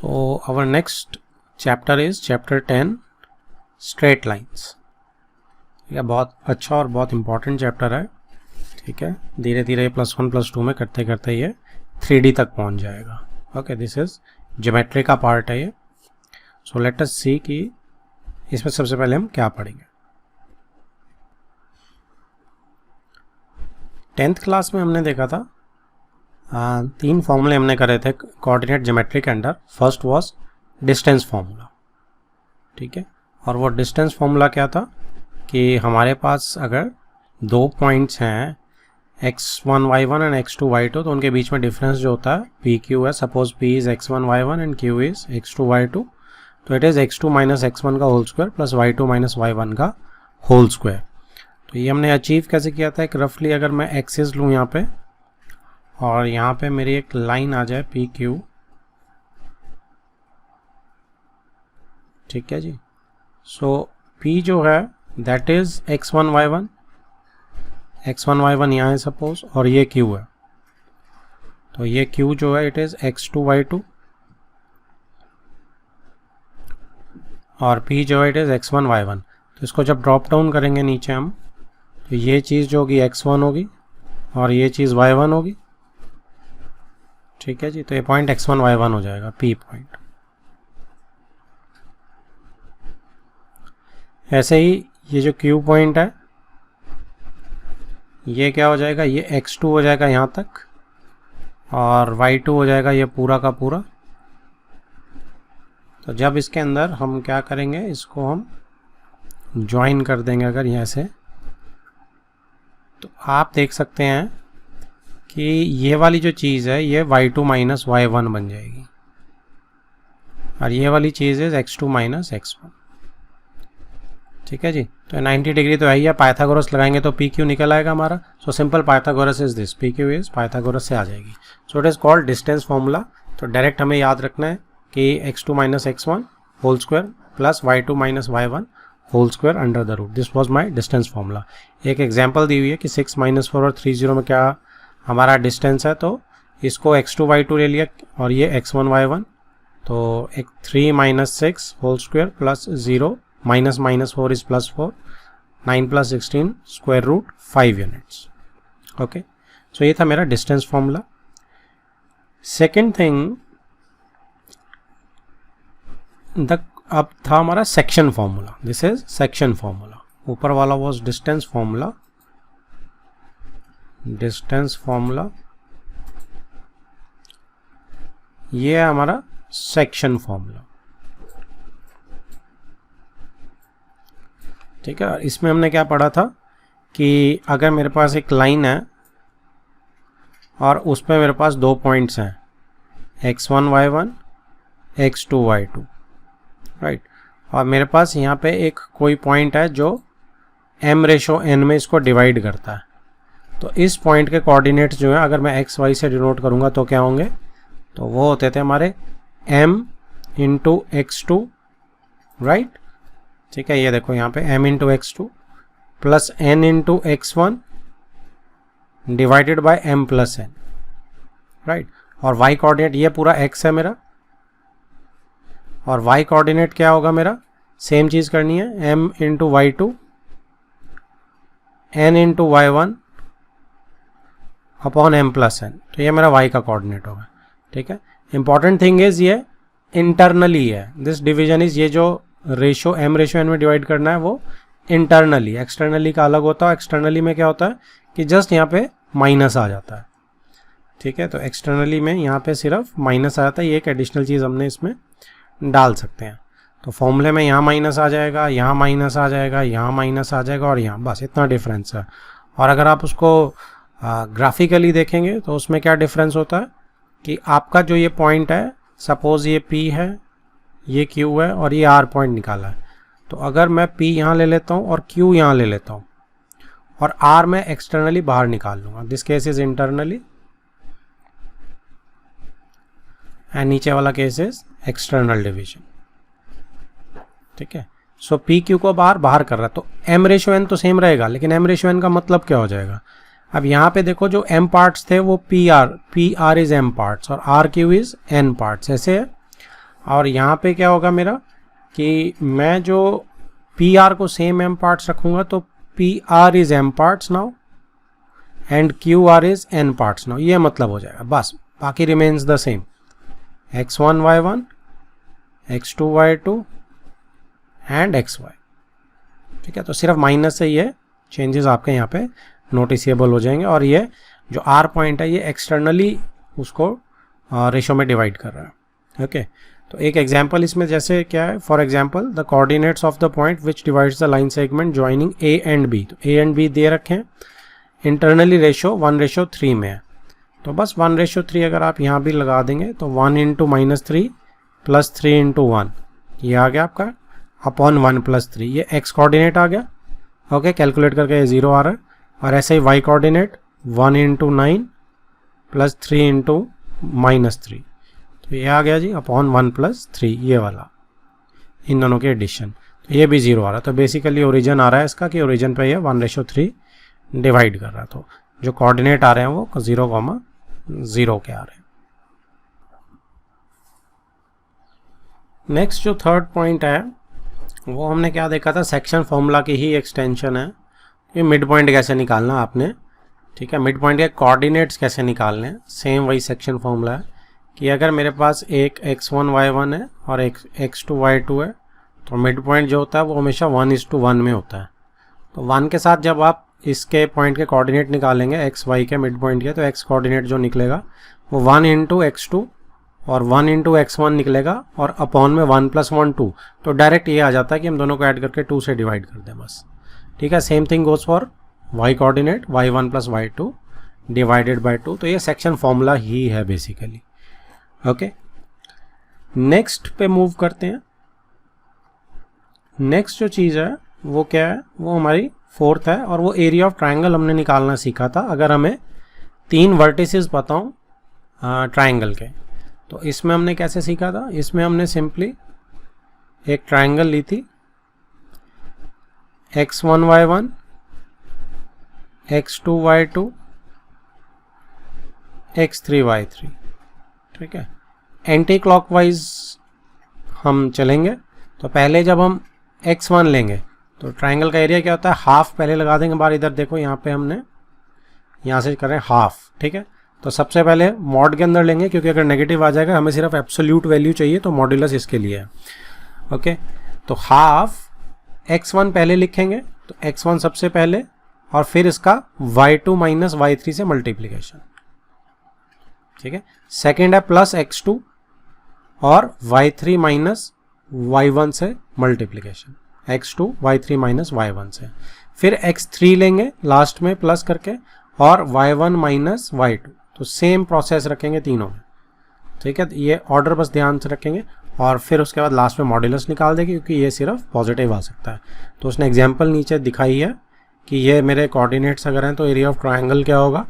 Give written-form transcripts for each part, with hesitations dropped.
So our next chapter is chapter 10 straight lines. यह बहुत अच्छा और बहुत इम्पॉर्टेंट चैप्टर है. ठीक है, धीरे धीरे +1 +2 में करते करते ये 3D तक पहुंच जाएगा. ओके, दिस इज ज्योमेट्री का पार्ट है ये. सो लेट अस सी कि इसमें सबसे पहले हम क्या पढ़ेंगे. 10th क्लास में हमने देखा था 3 फॉर्मूले हमने करे थे कोऑर्डिनेट ज्योमेट्री के अंदर. First was distance formula. ठीक है, और वो डिस्टेंस फार्मूला क्या था कि हमारे पास अगर 2 पॉइंट्स हैं x1 y1 and x2 y2, तो उनके बीच में डिफरेंस जो होता है पी क्यू है. Suppose p is x1 y1 and q is x2 y2, तो it is x2 minus x1 का whole square plus y2 minus y1 का होल स्क्वायर. तो ये हमने अचीव कैसे किया था. एक रफली अगर मैं एक्सिस लूँ यहाँ पे और यहाँ पे मेरी एक लाइन आ जाए पी क्यू. ठीक है जी. सो p जो है दैट इज x1 y1 यहाँ है सपोज, और ये q है. तो ये q जो है इट इज x2 y2 और p जो है इट इज x1 y1. तो इसको जब ड्रॉप डाउन करेंगे नीचे हम, तो ये चीज़ जो होगी x1 होगी और ये चीज़ y1 होगी. ठीक है जी. तो ये पॉइंट x1 y1 हो जाएगा p पॉइंट. ऐसे ही ये जो q पॉइंट है ये क्या हो जाएगा, ये x2 हो जाएगा यहाँ तक और y2 हो जाएगा ये पूरा का पूरा. तो जब इसके अंदर हम क्या करेंगे, इसको हम ज्वाइन कर देंगे अगर यहाँ से, तो आप देख सकते हैं कि ये वाली जो चीज़ है ये y2 माइनस y1 बन जाएगी और ये वाली चीज़ है x2 माइनस x1. ठीक है जी. तो 90 डिग्री तो है ही है. पाइथागोरस लगाएंगे तो पी क्यू निकल आएगा हमारा. So simple Pythagoras is this, P Q is Pythagoras से आ जाएगी. So it is called distance formula. तो डायरेक्ट हमें याद रखना है कि x2 minus x1 whole square plus y2 minus y1 whole square under the root. This was my distance formula. एक एग्जाम्पल दी हुई है कि 6 - 4 और 3 0 में क्या हमारा डिस्टेंस है. तो इसको x2 y2 ले लिया और ये x1 y1. तो एक 3 - 6 whole square plus 0 minus minus 4 is +4, 9 + 16 square root 5 units. Okay, so ये था मेरा डिस्टेंस फॉर्मूला. सेकेंड थिंग अब था हमारा section formula. This is section formula. ऊपर वाला was distance formula. Distance formula ये है हमारा सेक्शन फॉर्मूला. ठीक है. इसमें हमने क्या पढ़ा था कि अगर मेरे पास एक लाइन है और उस पर मेरे पास 2 पॉइंट्स हैं x1 y1 x2 y2, right. और मेरे पास यहाँ पे एक कोई पॉइंट है जो m/n में इसको डिवाइड करता है. तो इस पॉइंट के कोऑर्डिनेट्स जो है अगर मैं x y से डिनोट करूँगा तो क्या होंगे, तो वो होते थे हमारे m × x2, राइट. ठीक है, ये देखो यहाँ पे m × x2 plus n × x1 divided by m + n, right. और y कोऑर्डिनेट ये पूरा x है मेरा, और y कोऑर्डिनेट क्या होगा मेरा, सेम चीज़ करनी है m × y2 n × y1 upon m + n. तो ये मेरा y का कोऑर्डिनेट होगा. ठीक है. इंपॉर्टेंट थिंग इज ये इंटरनली है. दिस डिवीजन इज, ये जो रेशो m/n में डिवाइड करना है वो इंटरनली. एक्सटर्नली का अलग होता है. एक्सटर्नली में क्या होता है कि जस्ट यहाँ पे माइनस आ जाता है. ठीक है. तो एक्सटर्नली में यहाँ पे सिर्फ माइनस आ जाता है. ये एक एडिशनल चीज़ हमने इसमें डाल सकते हैं. तो फॉर्मूले में यहाँ माइनस आ जाएगा, यहाँ माइनस आ जाएगा, यहाँ माइनस आ जाएगा और यहाँ, बस इतना डिफरेंस है. और अगर आप उसको ग्राफिकली देखेंगे तो उसमें क्या डिफरेंस होता है कि आपका जो ये पॉइंट है, सपोज ये P है, ये Q है और ये R पॉइंट निकाला है. तो अगर मैं P यहाँ ले लेता हूँ और Q यहाँ ले लेता हूँ और R मैं एक्सटर्नली बाहर निकाल लूँगा. This case is internally and नीचे वाला केस इज एक्सटर्नल डिवीजन. ठीक है. सो P Q को बाहर कर रहा है. तो m/n तो सेम रहेगा, लेकिन m/n का मतलब क्या हो जाएगा. अब यहाँ पे देखो जो m पार्ट्स थे वो P R is m parts और R Q is n parts. ऐसे है. और यहाँ पे क्या होगा मेरा कि मैं जो पी आर को सेम एम पार्ट्स रखूँगा तो P R is M parts now and Q R is N parts now, ये मतलब हो जाएगा बस, बाकी remains the same, x1 y1 x2 y2 and xy। ठीक है, तो सिर्फ माइनस से ये चेंजेस आपके यहाँ पे नोटिसेबल हो जाएंगे। और ये जो r पॉइंट है ये एक्सटर्नली उसको रेशो में डिवाइड कर रहा है। ओके, तो एक एग्जांपल इसमें जैसे क्या है, for example the coordinates of the point which divides the line segment joining a and b, तो a एंड b दे रखे हैं, इंटरनली रेशो 1:3 में है, तो बस 1:3 अगर आप यहाँ भी लगा देंगे तो 1 × -3 + 3 × 1 ये आ गया आपका अपॉन 1 + 3, ये x कोऑर्डिनेट आ गया। ओके, कैलकुलेट करके ये 0 आ रहा है। और ऐसे ही y कोऑर्डिनेट 1 × 9 + 3 × -3, तो ये आ गया जी अपॉन 1 + 3, ये वाला इन दोनों के एडिशन, तो ये भी 0 आ रहा है। तो बेसिकली ओरिजिन आ रहा है इसका कि ओरिजिन पे ये 1:3 डिवाइड कर रहा है, तो जो कोऑर्डिनेट आ रहे हैं वो 0,0 के आ रहे हैं। नेक्स्ट जो थर्ड पॉइंट है वो हमने क्या देखा था, सेक्शन फॉर्मूला की ही एक्सटेंशन है। ये मिड पॉइंट कैसे निकालना आपने, ठीक है, मिड पॉइंट के कोऑर्डिनेट्स कैसे निकालने हैं, सेम वही सेक्शन फॉर्मूला है कि अगर मेरे पास एक x1 y1 है और एक x2 y2 है, तो मिड पॉइंट जो होता है वो हमेशा 1:1 में होता है। तो 1 के साथ जब आप इसके पॉइंट के कोऑर्डिनेट निकालेंगे एक्स वाई के मिड पॉइंट के, तो x कोऑर्डिनेट जो निकलेगा वो 1 × x2 और 1 × x1 निकलेगा और अपॉन में 1 + 1 2, तो डायरेक्ट ये आ जाता है कि हम दोनों को ऐड करके 2 से डिवाइड कर दें बस। ठीक है, same thing goes for y coordinate y1 + y2 divided by 2, तो ये सेक्शन फॉर्मूला ही है बेसिकली। ओके, नेक्स्ट पे मूव करते हैं। नेक्स्ट जो चीज़ है वो क्या है, वो हमारी फोर्थ है और वो एरिया ऑफ ट्राइंगल हमने निकालना सीखा था। अगर हमें 3 वर्टिसेस पता हो ट्राइंगल के, तो इसमें हमने कैसे सीखा था, इसमें हमने सिंपली एक ट्राइंगल ली थी x1 y1 x2 y2 x3 y3। ठीक है, एंटी क्लॉकवाइज हम चलेंगे। तो पहले जब हम x1 लेंगे तो ट्राइंगल का एरिया क्या होता है, हाफ पहले लगा देंगे बार, इधर देखो यहाँ पे हमने यहाँ से करें हाफ। ठीक है, तो सबसे पहले मॉड के अंदर लेंगे क्योंकि अगर नेगेटिव आ जाएगा हमें सिर्फ एब्सोल्यूट वैल्यू चाहिए, तो मॉड्यूलस इसके लिए है। ओके, तो हाफ x1 पहले लिखेंगे, तो x1 सबसे पहले और फिर इसका y2 - y3 से मल्टीप्लिकेशन। ठीक है, सेकेंड है प्लस x2 और y3 - y1 से मल्टीप्लिकेशन, x2 y3 - y1 से। फिर x3 लेंगे लास्ट में प्लस करके और y1 - y2, तो सेम प्रोसेस रखेंगे तीनों में। ठीक है, ये ऑर्डर बस ध्यान से रखेंगे और फिर उसके बाद लास्ट में मॉड्यूलस निकाल देंगे क्योंकि ये सिर्फ पॉजिटिव आ सकता है। तो उसने एग्जांपल नीचे दिखाई है कि ये मेरे कोऑर्डिनेट्स अगर हैं तो एरिया ऑफ ट्रायंगल क्या होगा।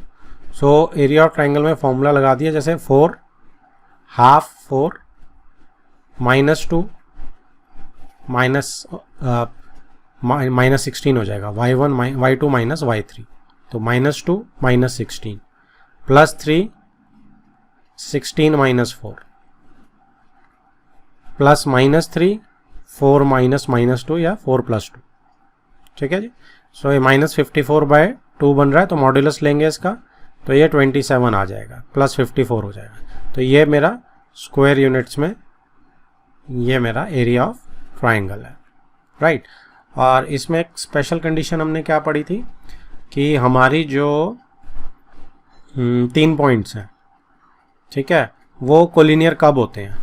सो एरिया ऑफ ट्रायंगल में फॉर्मूला लगा दिया, जैसे 4 हाफ 4 -2 -16 हो जाएगा, y2 - y3, तो -2 - 16 प्लस 3 16 - 4 प्लस -3 4 -2 या 4 + 2। ठीक है जी, सो ये -54/2 बन रहा है, तो मॉड्यूलस लेंगे इसका तो ये 27 आ जाएगा, प्लस 54 हो जाएगा। तो ये मेरा स्क्वायर यूनिट्स में ये मेरा एरिया ऑफ ट्राइंगल है, राइट। और इसमें एक स्पेशल कंडीशन हमने क्या पढ़ी थी कि हमारी जो 3 पॉइंट्स हैं, ठीक है, वो कोलिनियर कब होते हैं,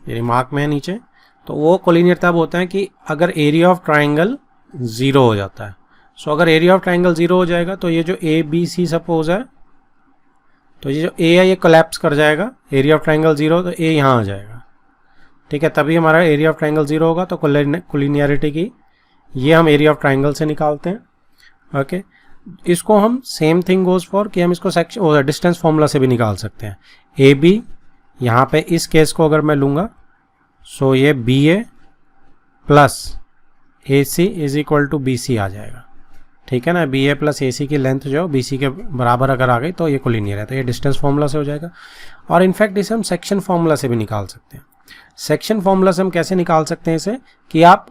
ये रिमार्क में है नीचे। तो वो कोलिनियर तब होता है कि अगर एरिया ऑफ ट्राइंगल 0 हो जाता है। सो अगर एरिया ऑफ ट्राइंगल 0 हो जाएगा तो ये जो ए बी सी सपोज है, तो ये जो ए है ये कोलैप्स कर जाएगा, एरिया ऑफ ट्राइंगल 0 तो ए यहाँ आ जाएगा। ठीक है, तभी हमारा एरिया ऑफ ट्राइंगल 0 होगा। तो कोलिनियरिटी की ये हम एरिया ऑफ ट्राइंगल से निकालते हैं। ओके, इसको हम सेम थिंग गोज फॉर कि हम इसको सेक्शन डिस्टेंस फॉर्मूला से भी निकाल सकते हैं। ए बी, यहाँ पे इस केस को अगर मैं लूँगा, सो ये B A plus A C is equal to B C आ जाएगा। ठीक है ना, बी ए प्लस ए सी की लेंथ जो बी सी के बराबर अगर आ गई तो ये कोलिनियर है, तो ये डिस्टेंस फॉर्मूला से हो जाएगा। और इनफैक्ट इसे हम सेक्शन फॉर्मूला से भी निकाल सकते हैं। सेक्शन फॉर्मूला से हम कैसे निकाल सकते हैं इसे कि आप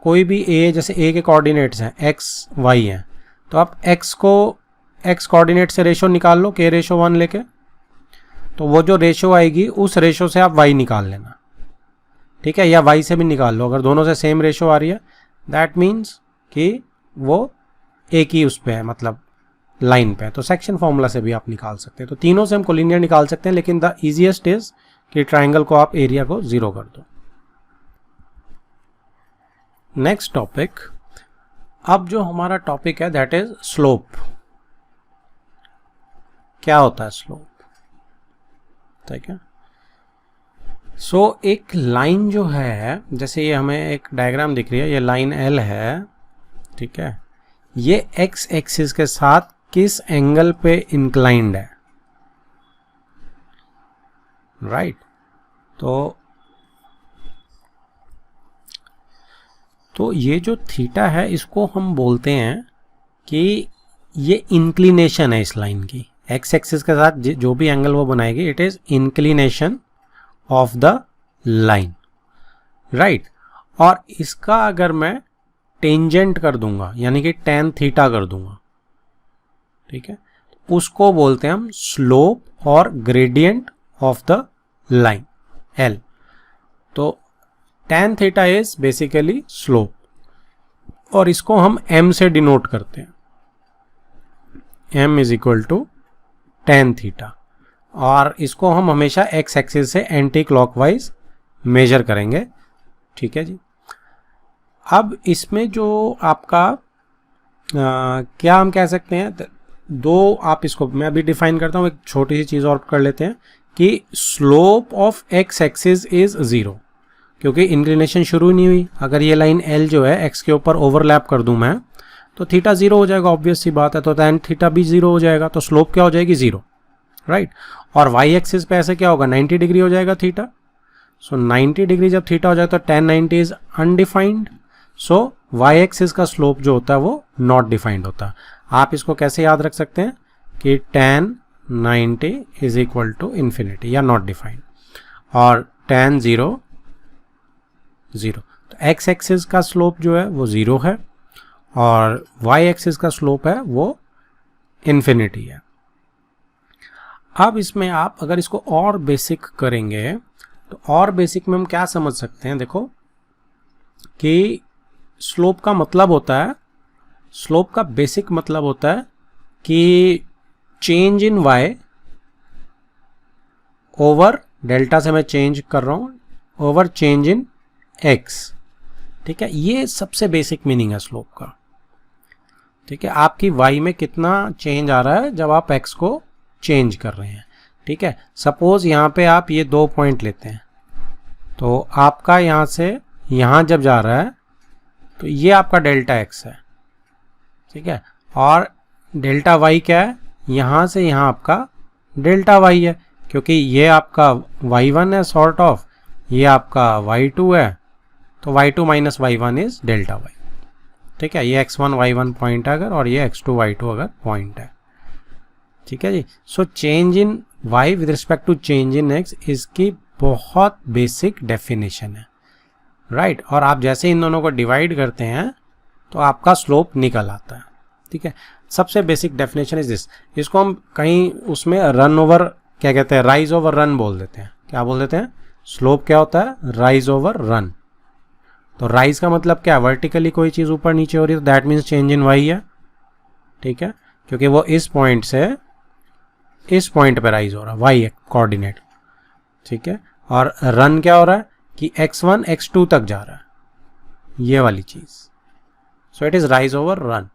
कोई भी ए, जैसे ए के कोऑर्डिनेट्स हैं एक्स वाई हैं, तो आप एक्स को एक्स कोऑर्डिनेट से रेशो निकाल लो k/1 लेके, तो वो जो रेशो आएगी उस रेशो से आप वाई निकाल लेना, ठीक है, या वाई से भी निकाल लो, अगर दोनों से सेम रेशो आ रही है दैट मीन्स कि वो एक ही उस पे है, मतलब लाइन पे है। तो सेक्शन फॉर्मूला से भी आप निकाल सकते हैं। तो तीनों से हम कोलिनियर निकाल सकते हैं, लेकिन द इजीएस्ट इज कि ट्राइंगल को आप एरिया को 0 कर दो। नेक्स्ट टॉपिक, अब जो हमारा टॉपिक है दैट इज स्लोप। क्या होता है स्लोप, ठीक है। सो एक लाइन जो है, जैसे ये हमें एक डायग्राम दिख रही है, ये लाइन L है, ठीक है, ये x एक्सिस के साथ किस एंगल पे इंक्लाइंड है, राइट। तो ये जो थीटा है इसको हम बोलते हैं कि ये इंक्लिनेशन है इस लाइन की, x एक्सिस के साथ जो भी एंगल वो बनाएगी it is inclination of the line, right. और इसका अगर मैं टेंजेंट कर दूंगा यानी कि tan थीटा कर दूंगा, ठीक है, उसको बोलते हैं हम स्लोप और gradient of the line L। तो tan theta is basically slope, और इसको हम m से डिनोट करते हैं, m is equal to tan theta, और इसको हम हमेशा x एक्सिस से एंटी क्लॉकवाइज मेजर करेंगे, ठीक है जी। अब इसमें जो आपका क्या हम कह सकते हैं, दो आप इसको मैं अभी डिफाइन करता हूँ, एक छोटी सी चीज़ और कर लेते हैं कि slope of x axis is 0, क्योंकि इंक्लिनेशन शुरू नहीं हुई। अगर ये लाइन L जो है x के ऊपर ओवरलैप कर दूं मैं, तो थीटा 0 हो जाएगा, ऑब्वियस सी बात है, तो tan थीटा भी 0 हो जाएगा, तो स्लोप क्या हो जाएगी 0, राइट। और y एक्सिस पे ऐसे क्या होगा 90 डिग्री हो जाएगा थीटा। सो 90 डिग्री जब थीटा हो जाए तो tan 90 is undefined, so y axis का स्लोप जो होता है वो नॉट डिफाइंड होता है। आप इसको कैसे याद रख सकते हैं कि tan 90 is equal to infinity या नॉट डिफाइंड, और tan 0 0। तो x एक्सिस का स्लोप जो है वो 0 है और y एक्सिस का स्लोप है वो इन्फिनिटी है। अब इसमें आप अगर इसको और बेसिक करेंगे तो और बेसिक में हम क्या समझ सकते हैं, देखो कि स्लोप का मतलब होता है, स्लोप का बेसिक मतलब होता है कि change in y over delta से मैं चेंज कर रहा हूं ओवर चेंज इन x, ठीक है। ये सबसे बेसिक मीनिंग है स्लोप का, ठीक है। आपकी y में कितना चेंज आ रहा है जब आप x को चेंज कर रहे हैं, ठीक है। सपोज यहाँ पे आप ये 2 पॉइंट लेते हैं, तो आपका यहाँ से यहाँ जब जा रहा है तो ये आपका डेल्टा x है, ठीक है, और डेल्टा y क्या है, यहाँ से यहाँ आपका डेल्टा y है, क्योंकि ये आपका y1 है सॉर्ट ऑफ, ये आपका y2 है, तो y2 minus y1 is delta y, ठीक है। ये x1 y1 पॉइंट है अगर, और ये x2 y2 अगर पॉइंट है, ठीक है जी। So change in y with respect to change in x इसकी बहुत बेसिक डेफिनेशन है, राइट। और आप जैसे इन दोनों को डिवाइड करते हैं तो आपका स्लोप निकल आता है, ठीक है। सबसे बेसिक डेफिनेशन इज दिस। इसको हम कहीं उसमें रन ओवर क्या कहते हैं, राइज ओवर रन बोल देते हैं। क्या बोल देते हैं, स्लोप क्या होता है, राइज ओवर रन। तो राइज का मतलब क्या, वर्टिकली कोई चीज़ ऊपर नीचे हो रही है तो that means change in y है, ठीक है, क्योंकि वो इस पॉइंट से इस पॉइंट पे राइज हो रहा है, y कोऑर्डिनेट, ठीक है। और रन क्या हो रहा है कि x1 x2 तक जा रहा है, ये वाली चीज़। So it is rise over run,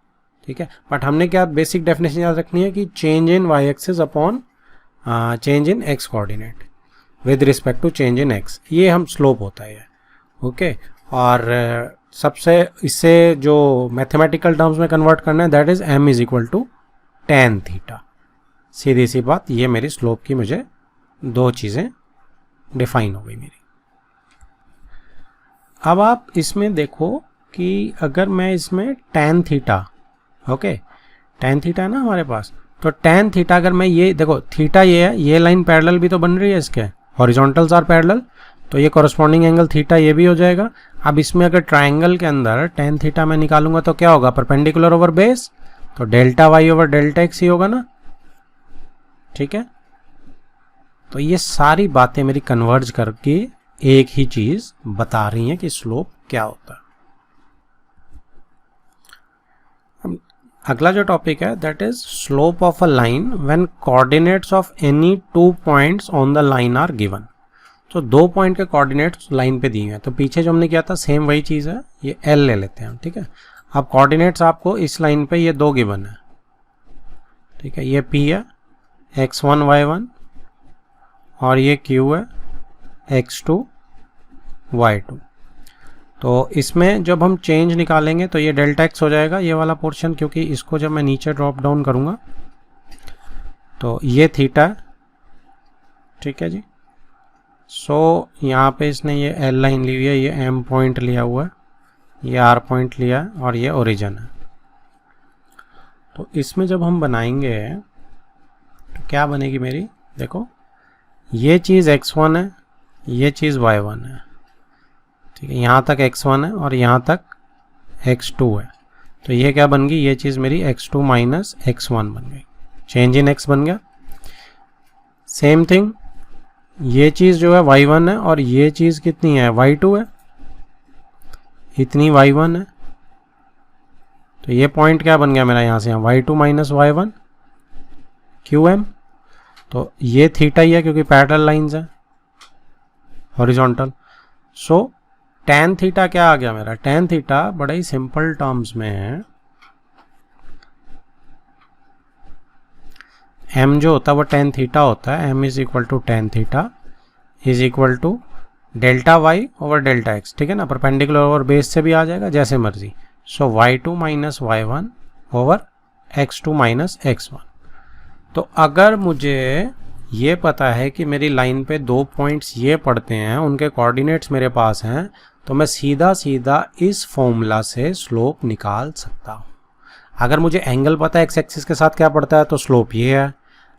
ठीक है। बट हमने क्या बेसिक डेफिनेशन याद रखनी है कि change in y axis upon change in x coordinate with respect to change in x, ये हम स्लोप होता है, ओके। और सबसे इससे जो मैथमेटिकल टर्म्स में कन्वर्ट करना है that is m is equal to tan theta. सीधी सी बात, ये मेरी स्लोप की मुझे दो चीज़ें डिफाइन हो गई मेरी। अब आप इसमें देखो कि अगर मैं इसमें tan theta, okay, tan theta है ना हमारे पास, तो tan थीटा अगर मैं ये देखो, थीटा ये है, ये लाइन पैरेलल भी तो बन रही है इसके, हॉरिजॉन्टल्स आर पैरेलल, तो ये कॉरस्पॉन्डिंग एंगल थीटा ये भी हो जाएगा। अब इसमें अगर ट्राइंगल के अंदर टेन थीटा मैं निकालूंगा तो क्या होगा, परपेंडिकुलर ओवर बेस, तो delta Y over delta x ही होगा ना, ठीक है। तो ये सारी बातें मेरी कन्वर्ज करके एक ही चीज बता रही हैं कि स्लोप क्या होता है। अगला जो टॉपिक है that is slope of a line when coordinates of any 2 points on the line are given. तो 2 पॉइंट के कोऑर्डिनेट्स लाइन पे दिए हैं, तो पीछे जो हमने किया था सेम वही चीज है, ये एल ले लेते हैं, ठीक है। अब कोऑर्डिनेट्स आपको इस लाइन पे ये 2 गिवन है, ठीक है, ये P है x1 y1 और ये Q है x2 y2। तो इसमें जब हम चेंज निकालेंगे तो ये डेल्टा एक्स हो जाएगा ये वाला पोर्शन, क्योंकि इसको जब मैं नीचे ड्रॉप डाउन करूँगा तो ये थीटा है, ठीक है जी। सो यहाँ पे इसने ये एल लाइन ली हुई है, ये एम पॉइंट लिया हुआ है, ये आर पॉइंट लिया है और ये ओरिजिन है। तो इसमें जब हम बनाएंगे तो क्या बनेगी मेरी, देखो ये चीज़ x1 है, ये चीज़ y1 है, ठीक है, यहाँ तक x1 है और यहाँ तक x2 है। तो ये क्या बन गई, ये चीज़ मेरी x2 माइनस x1 बन गई, चेंज इन x बन गया। सेम थिंग ये चीज़ जो है y1 है और ये चीज़ कितनी है y2 है, इतनी y1 है। तो ये पॉइंट क्या बन गया मेरा यहाँ से, यहाँ y2 माइनस y1 QM। तो ये थीटा ही है क्योंकि पैरेलल लाइंस है हॉरिजॉन्टल। सो tan थीटा क्या आ गया मेरा, tan थीटा बड़ा ही सिंपल टर्म्स में है, m जो होता है वो tan थीटा होता है, m is equal to tan theta is equal to delta Y over delta X, ठीक है ना, परपेंडिकुलर ओवर बेस से भी आ जाएगा जैसे मर्जी। सो y2 minus y1 over x2 minus x1। तो अगर मुझे ये पता है कि मेरी लाइन पे 2 पॉइंट्स ये पड़ते हैं, उनके कोऑर्डिनेट्स मेरे पास हैं, तो मैं सीधा सीधा इस फॉर्मूला से स्लोप निकाल सकता हूँ। अगर मुझे एंगल पता है एक्स एक्सिस के साथ क्या पड़ता है तो स्लोप ये है,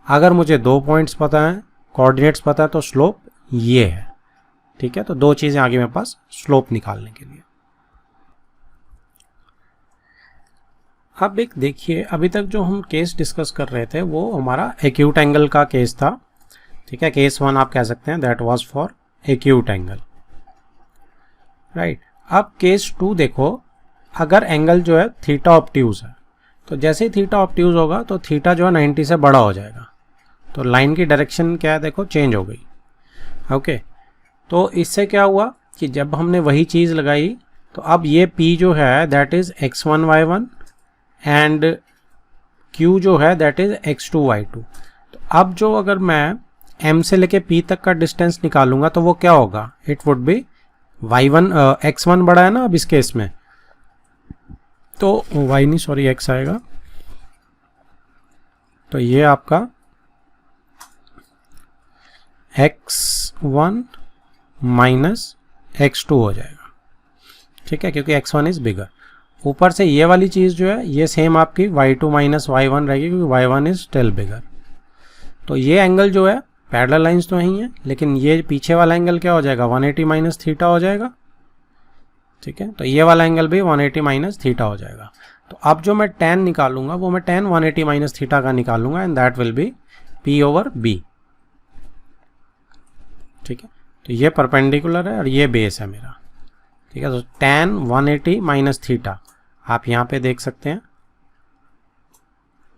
अगर मुझे 2 पॉइंट्स पता है, कोऑर्डिनेट्स पता है तो स्लोप ये है, ठीक है। तो 2 चीज़ें आगे मेरे पास स्लोप निकालने के लिए। अब एक देखिए, अभी तक जो हम केस डिस्कस कर रहे थे वो हमारा एक्यूट एंगल का केस था, ठीक है, केस 1 आप कह सकते हैं, that was for acute angle, right. अब केस 2 देखो, अगर एंगल जो है थीटा ऑब्ट्यूज है, तो जैसे ही थीटा ऑब्ट्यूज होगा तो थीटा जो है 90 से बड़ा हो जाएगा, तो लाइन की डायरेक्शन क्या है देखो चेंज हो गई, ओके। तो इससे क्या हुआ कि जब हमने वही चीज़ लगाई तो अब ये P जो है that is x1 y1 and Q जो है दैट इज x2 y2। तो अब जो अगर मैं M से लेके P तक का डिस्टेंस निकालूंगा तो वो क्या होगा, it would be y1 x1 बड़ा है ना अब इस केस में, तो y नहीं सॉरी x आएगा, तो ये आपका x1 माइनस x2 हो जाएगा, ठीक है, क्योंकि x1 इज बिगर। ऊपर से ये वाली चीज़ जो है ये सेम आपकी y2 माइनस y1 रहेगी क्योंकि y1 इज स्टिल बिगर। तो ये एंगल जो है पैरेलल लाइंस तो नहीं है, लेकिन ये पीछे वाला एंगल क्या हो जाएगा 180 माइनस थीटा हो जाएगा, ठीक है। तो ये वाला एंगल भी 180 माइनस थीटा हो जाएगा। तो अब जो मैं tan निकालूंगा वो मैं tan 180 माइनस थीटा का निकालूंगा and that will be P over B, ठीक है। तो ये परपेंडिकुलर है और ये बेस है मेरा, ठीक है। तो tan 180 माइनस थीटा आप यहाँ पे देख सकते हैं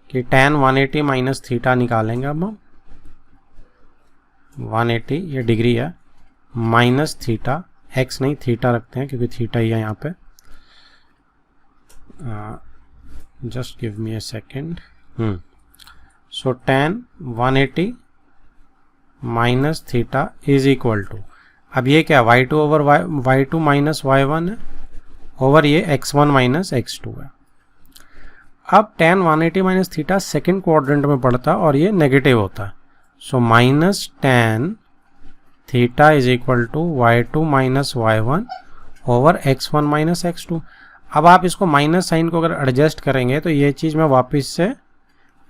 कि tan 180 माइनस थीटा निकालेंगे अब हम, 180 ये डिग्री है माइनस थीटा, x नहीं थीटा रखते हैं क्योंकि थीटा ही है यहाँ पे, just give me a second. So tan 180 minus theta is equal to, अब ये क्या y2 over y2 minus y1 है ओवर ये x1 माइनस x2 है। अब tan 180 minus theta second quadrant में पड़ता है और ये नेगेटिव होता है, so minus tan theta is equal to y2 minus y1 over x1 minus x2। अब आप इसको माइनस साइन को अगर एडजस्ट करेंगे तो ये चीज़ मैं वापस से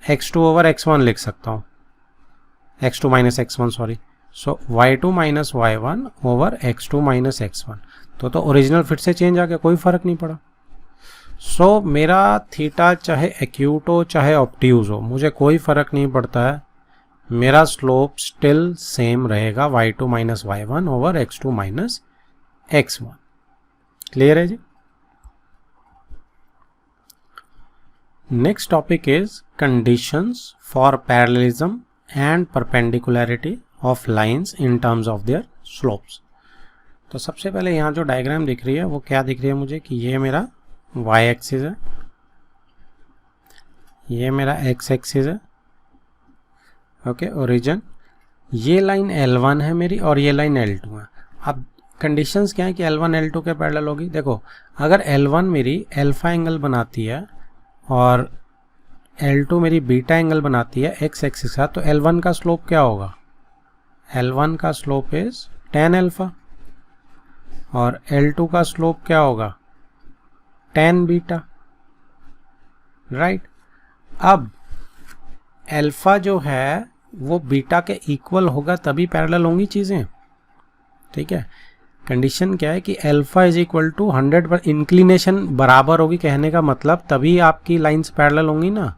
x2 ओवर x1 लिख सकता हूँ, x2 माइनस x1 सॉरी। सो y2 minus y1 over x2 minus x1, तो ओरिजिनल फिर से चेंज आ गया, कोई फर्क नहीं पड़ा। सो मेरा थीटा चाहे एक्यूट हो चाहे ऑब्ट्यूज हो, मुझे कोई फर्क नहीं पड़ता है, मेरा स्लोप स्टिल सेम रहेगा y2 minus y1 over x2 minus x1। Clear है जी। Next topic is conditions for parallelism and perpendicularity of lines in terms of their slopes. तो सबसे पहले यहाँ जो डायग्राम दिख रही है वो क्या दिख रही है मुझे कि ये मेरा y एक्सिस है, ये मेरा x एक्सिस है, ओके, ओरिजिन, ये लाइन L1 है मेरी और ये लाइन L2 है। अब कंडीशंस क्या है कि L1 L2 के पैरेलल होगी। देखो अगर L1 मेरी अल्फा एंगल बनाती है और L2 मेरी बीटा एंगल बनाती है x एक्सिस का, तो L1 का स्लोप क्या होगा? L1 का स्लोप इज tan अल्फा और L2 का स्लोप क्या होगा? tan beta, right. अब अल्फा जो है वो बीटा के इक्वल होगा तभी पैरेलल होंगी चीज़ें, ठीक है। कंडीशन क्या है कि अल्फा इज इक्वल टू 100 पर इंक्लिनेशन बराबर होगी, कहने का मतलब तभी आपकी लाइंस पैरेलल होंगी ना,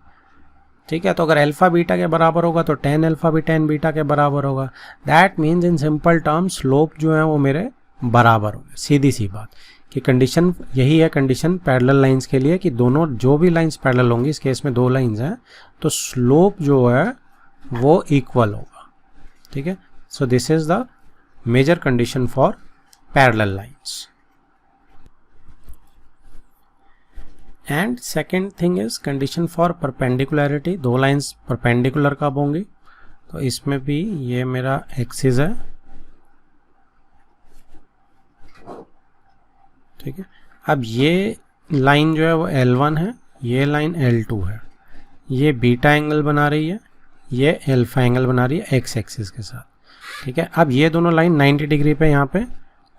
ठीक है। तो अगर अल्फा बीटा के बराबर होगा तो tan अल्फा भी tan बीटा के बराबर होगा। That means in simple term slope जो है वो मेरे बराबर होंगे, सीधी सी बात कि कंडीशन यही है कंडीशन पैरेलल लाइंस के लिए कि दोनों जो भी लाइंस पैरेलल होंगी, इस केस में दो लाइंस हैं, तो स्लोप जो है वो इक्वल होगा, ठीक है। So this is the major condition for parallel lines. And second thing is condition for perpendicularity. दो लाइंस परपेंडिकुलर कब होंगी? तो इसमें भी ये मेरा एक्सिस है, ठीक है। अब ये लाइन जो है वो L1 है, ये लाइन L2 है, ये बीटा एंगल बना रही है, ये अल्फा एंगल बना रही है x एक्सिस के साथ, ठीक है। अब ये दोनों लाइन 90 डिग्री पे यहाँ पे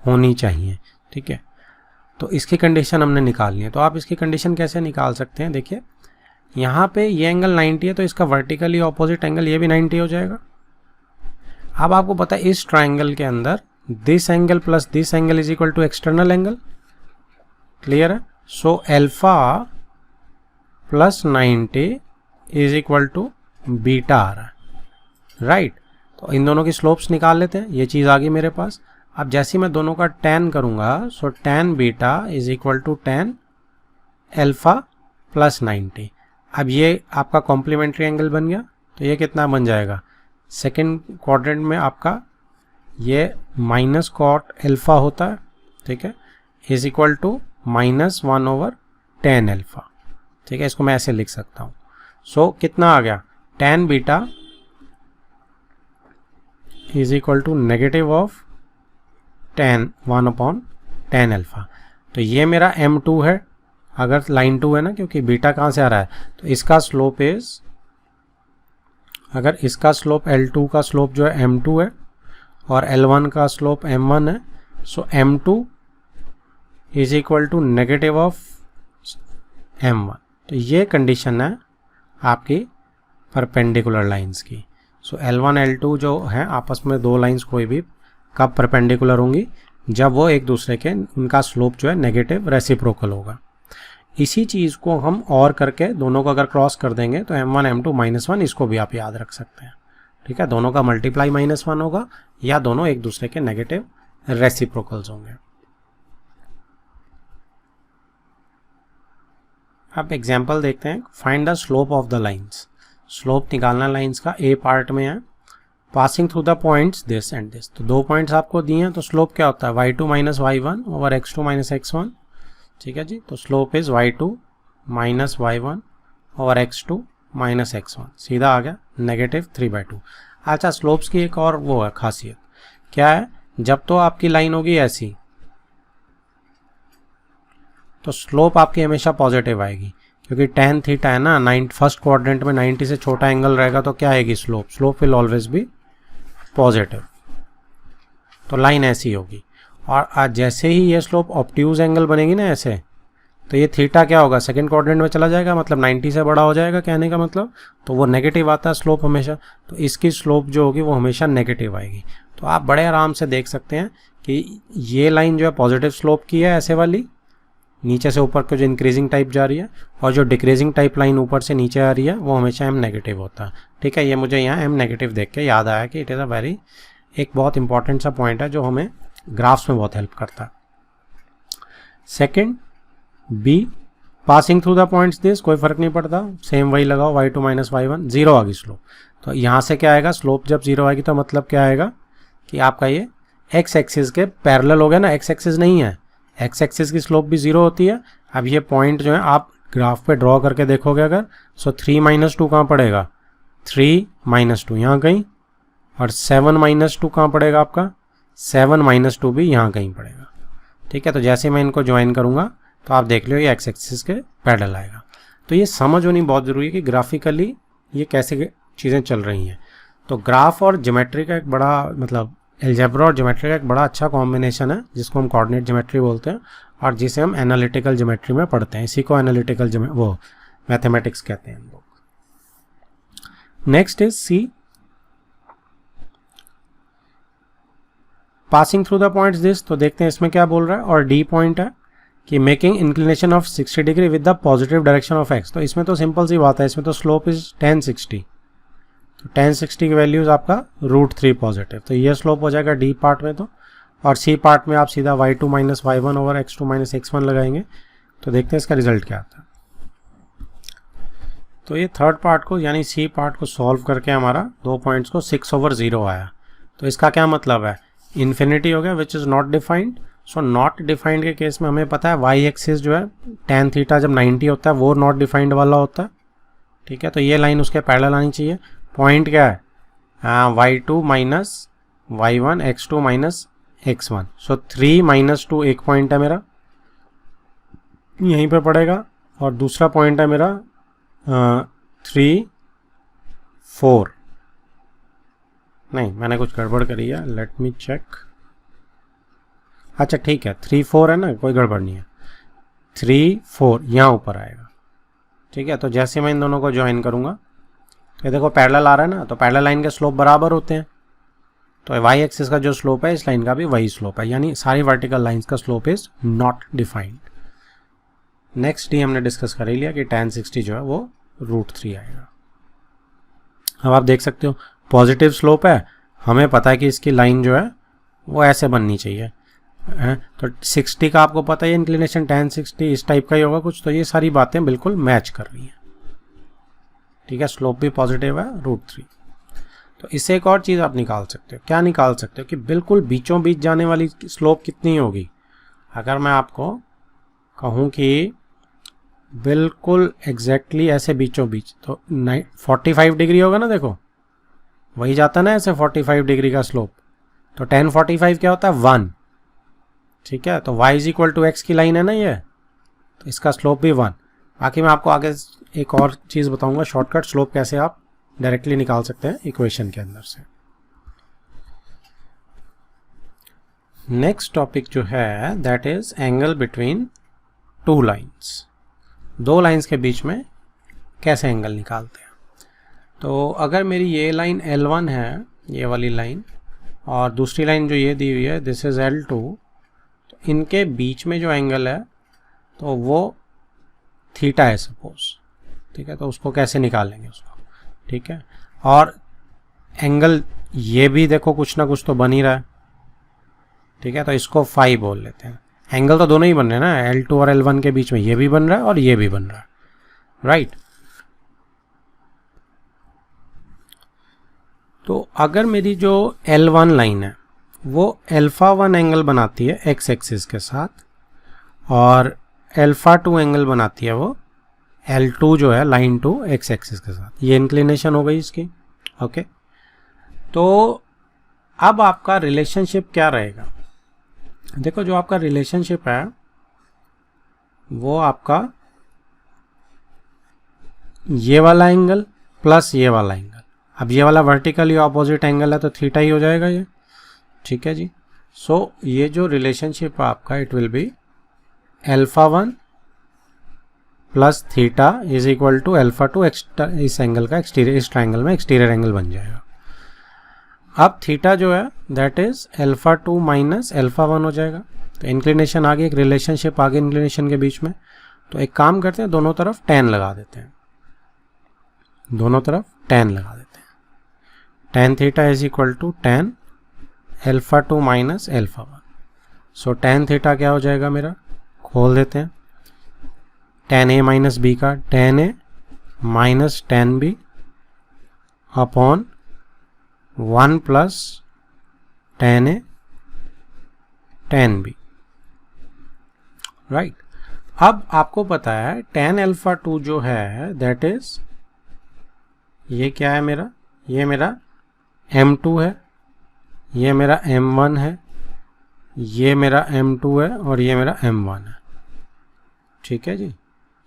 होनी चाहिए, ठीक है। तो इसकी कंडीशन हमने निकालनी है। तो आप इसकी कंडीशन कैसे निकाल सकते हैं? देखिए यहाँ पे ये एंगल 90 है तो इसका वर्टिकली ऑपोजिट एंगल ये भी 90 हो जाएगा। अब आपको पता है इस ट्राइंगल के अंदर this angle plus this angle is equal to external angle, clear है। So alpha plus 90 is equal to beta आ रहा है, राइट। तो इन दोनों की स्लोप्स निकाल लेते हैं, ये चीज़ आ गई मेरे पास। अब जैसे मैं दोनों का tan करूँगा, so tan beta is equal to tan alpha plus 90। अब ये आपका कॉम्प्लीमेंट्री एंगल बन गया, तो ये कितना बन जाएगा? सेकेंड क्वाड्रेंट में आपका ये माइनस कॉट अल्फा होता है, ठीक है, is equal to -1 over tan alpha, ठीक है। इसको मैं ऐसे लिख सकता हूँ। सो कितना आ गया? tan beta is equal to negative of tan 1 upon tan alpha. तो ये मेरा M2 है, अगर लाइन 2 है ना, क्योंकि बीटा कहाँ से आ रहा है, तो इसका स्लोप इज, अगर इसका स्लोप L2 का स्लोप जो है M2 है और L1 का स्लोप M1 है, so M2 is equal to negative of M1। तो ये कंडीशन है आपकी परपेंडिकुलर लाइंस की। सो L1 L2 जो है आपस में दो लाइंस कोई भी कब परपेंडिकुलर होंगी? जब वो एक दूसरे के उनका स्लोप जो है नेगेटिव रेसिप्रोकल होगा। इसी चीज़ को हम और करके दोनों को अगर क्रॉस कर देंगे तो M1 M2 -1, इसको भी आप याद रख सकते हैं, ठीक है। दोनों का मल्टीप्लाई -1 होगा या दोनों एक दूसरे के नेगेटिव रेसिप्रोकल्स होंगे। अब एग्जाम्पल देखते हैं। Find the slope of the lines. Slope निकालना लाइंस का ए पार्ट में है। Passing through the points this and this. तो दो पॉइंट्स आपको दिए हैं, तो स्लोप क्या होता है? y2 minus y1 over x2 minus x1, ठीक है जी। तो slope is y2 minus y1 over x2 minus x1, सीधा आ गया -3/2। अच्छा, स्लोप्स की एक और वो है खासियत, क्या है? जब तो आपकी लाइन होगी ऐसी तो स्लोप आपकी हमेशा पॉजिटिव आएगी, क्योंकि tan थीटा है ना, फर्स्ट क्वाड्रेंट में 90 से छोटा एंगल रहेगा, तो क्या आएगी slope? Slope will always be positive. तो लाइन ऐसी होगी। और आज जैसे ही ये स्लोप ऑब्ट्यूज एंगल बनेगी ना ऐसे, तो ये थीटा क्या होगा, सेकंड क्वाड्रेंट में चला जाएगा, मतलब 90 से बड़ा हो जाएगा कहने का मतलब, तो वो नेगेटिव आता है स्लोप हमेशा। तो इसकी स्लोप जो होगी वो हमेशा नेगेटिव आएगी। तो आप बड़े आराम से देख सकते हैं कि ये लाइन जो है पॉजिटिव स्लोप की है, ऐसे वाली नीचे से ऊपर को जो इंक्रीजिंग टाइप जा रही है, और जो डिक्रीजिंग टाइप लाइन ऊपर से नीचे आ रही है वो हमेशा एम नेगेटिव होता है। ठीक है, ये मुझे यहाँ एम नेगेटिव देख के याद आया कि इट इज़ अ वेरी एक बहुत इंपॉर्टेंट सा पॉइंट है जो हमें ग्राफ्स में बहुत हेल्प करता है। Second B, passing through the points this, कोई फर्क नहीं पड़ता, सेम वही लगाओ, y2 माइनस y1, जीरो आ गई स्लोप। तो यहाँ से क्या आएगा, स्लोप जब जीरो आएगी तो मतलब क्या आएगा कि आपका ये एक्स एक्सिस के पैरेलल हो गया ना, एक्स एक्सिस नहीं है, एक्स एक्सिस की स्लोप भी जीरो होती है। अब ये पॉइंट जो है आप ग्राफ पे ड्रॉ करके देखोगे अगर, सो 3 माइनस 2 कहाँ पड़ेगा, 3 माइनस 2 यहाँ कहीं, और 7 माइनस 2 कहाँ पड़ेगा आपका, 7 माइनस 2 भी यहाँ कहीं पड़ेगा। ठीक है, तो जैसे मैं इनको ज्वाइन करूँगा तो आप देख लो ये एक्स एक्सिस के पैरेलल आएगा। तो ये समझ होनी बहुत ज़रूरी है कि ग्राफिकली ये कैसे चीज़ें चल रही हैं। तो ग्राफ और ज्योमेट्री का एक बड़ा मतलब अलजेब्रा और ज्योमेट्री का एक बड़ा अच्छा कॉम्बिनेशन है जिसको हम कोऑर्डिनेट ज्योमेट्री बोलते हैं और जिसे हम एनालिटिकल ज्योमेट्री में पढ़ते हैं। इसी को एनालिटिकल वो मैथमेटिक्स कहते हैं हम लोग। Next is C, passing through the points this, तो देखते हैं इसमें क्या बोल रहा है। और डी पॉइंट है कि making inclination of 60 degree with the positive direction of x. तो इसमें तो सिंपल सी बात है, इसमें तो स्लोप इज 1060, तो 1060 की वैल्यूज आपका √3 पॉजिटिव, तो ये स्लोप हो जाएगा डी पार्ट में। तो और सी पार्ट में आप सीधा y2 minus y1 over x2 minus x1 लगाएंगे। तो देखते हैं इसका रिजल्ट क्या आता है। तो ये थर्ड पार्ट को यानी सी पार्ट को सॉल्व करके हमारा दो पॉइंट्स को 6/0 आया। तो इसका क्या मतलब है, इन्फिनिटी हो गया which is not defined. So not defined के केस में हमें पता है y एक्सिस जो है tan थीटा जब 90 होता है वो नॉट डिफाइंड वाला होता है। ठीक है, तो ये लाइन उसके पैरेलल आनी चाहिए। पॉइंट क्या है, y2 minus y1 x2 minus x1। सो 3 माइनस 2 एक पॉइंट है मेरा यहीं पे पड़ेगा, और दूसरा पॉइंट है मेरा 3 4, नहीं मैंने कुछ गड़बड़ करी है, लेट मी चेक। अच्छा ठीक है, 3 4 है ना, कोई गड़बड़ नहीं है, 3 4 यहाँ ऊपर आएगा। ठीक है, तो जैसे मैं इन दोनों को ज्वाइन करूँगा तो ये देखो पैरेलल आ रहा है ना, तो पैरेलल लाइन के स्लोप बराबर होते हैं। तो वाई एक्सिस का जो स्लोप है इस लाइन का भी वही स्लोप है, यानी सारी वर्टिकल लाइंस का slope is not defined. Next D हमने डिस्कस कर ही लिया कि tan 60 जो है वो √3 आएगा। अब आप देख सकते हो पॉजिटिव स्लोप है, हमें पता है कि इसकी लाइन जो है वो ऐसे बननी चाहिए तो 60 का आपको पता है इंक्लिनेशन tan 60 इस टाइप का ही होगा कुछ। तो ये सारी बातें बिल्कुल मैच कर रही हैं। ठीक है, स्लोप भी पॉजिटिव है √3। तो इससे एक और चीज़ आप निकाल सकते हो, क्या निकाल सकते हो कि बिल्कुल बीचों बीच जाने वाली स्लोप कितनी होगी। अगर मैं आपको कहूँ कि बिल्कुल एग्जैक्टली ऐसे बीचों बीच, तो 45 डिग्री होगा ना, देखो वही जाता ना ऐसे 45 डिग्री का स्लोप। तो tan 45 क्या होता है 1। ठीक है, तो y = x की लाइन है ना ये, तो इसका स्लोप भी 1। बाकी मैं आपको आगे एक और चीज़ बताऊंगा, शॉर्टकट स्लोप कैसे आप डायरेक्टली निकाल सकते हैं इक्वेशन के अंदर से। नेक्स्ट टॉपिक जो है that is angle between two lines. दो लाइंस के बीच में कैसे एंगल निकालते हैं। तो अगर मेरी ये लाइन L1 है, ये वाली लाइन, और दूसरी लाइन जो ये दी हुई है दिस इज L2, तो इनके बीच में जो एंगल है तो वो थीटा है सपोज। ठीक है, तो उसको कैसे निकालेंगे उसको। ठीक है, और एंगल ये भी देखो कुछ ना कुछ तो बन ही रहा है। ठीक है, तो इसको फाई बोल लेते हैं। एंगल तो दोनों ही बन रहे हैं ना, L2 और L1 के बीच में ये भी बन रहा है और ये भी बन रहा है, राइट। तो अगर मेरी जो L1 लाइन है वो α1 एंगल बनाती है x एक्सिस के साथ, और α2 एंगल बनाती है वो L2 जो है लाइन टू x एक्सिस के साथ। ये इंक्लिनेशन हो गई इसकी। ओके, तो अब आपका रिलेशनशिप क्या रहेगा। देखो जो आपका रिलेशनशिप है वो आपका ये वाला एंगल प्लस ये वाला एंगल। अब ये वाला वर्टिकली ऑपोजिट एंगल है तो थीटा ही हो जाएगा ये। ठीक है जी, सो ये जो रिलेशनशिप है आपका it will be α1 plus theta is equal to alpha two इस एंगल का एक्सटीरियर, इस ट्राइंगल में एक्सटीरियर एंगल बन जाएगा। अब थीटा जो है that is alpha two minus alpha one हो जाएगा। तो इंक्लिनेशन आ गई, एक रिलेशनशिप आ गई इंक्लिनेशन के बीच में। तो एक काम करते हैं, दोनों तरफ tan लगा देते हैं, दोनों तरफ tan लगा देते हैं। tan theta is equal to tan alpha two minus alpha one. So tan theta क्या हो जाएगा मेरा, खोल देते हैं, tan a माइनस बी का tan a minus tan b upon 1 plus tan a tan b, right. अब आपको पता है tan अल्फा टू जो है दैट इज, ये क्या है मेरा, ये मेरा m2 है, ये मेरा m1 है, ये मेरा m2 है और ये मेरा m1 है, ठीक है जी।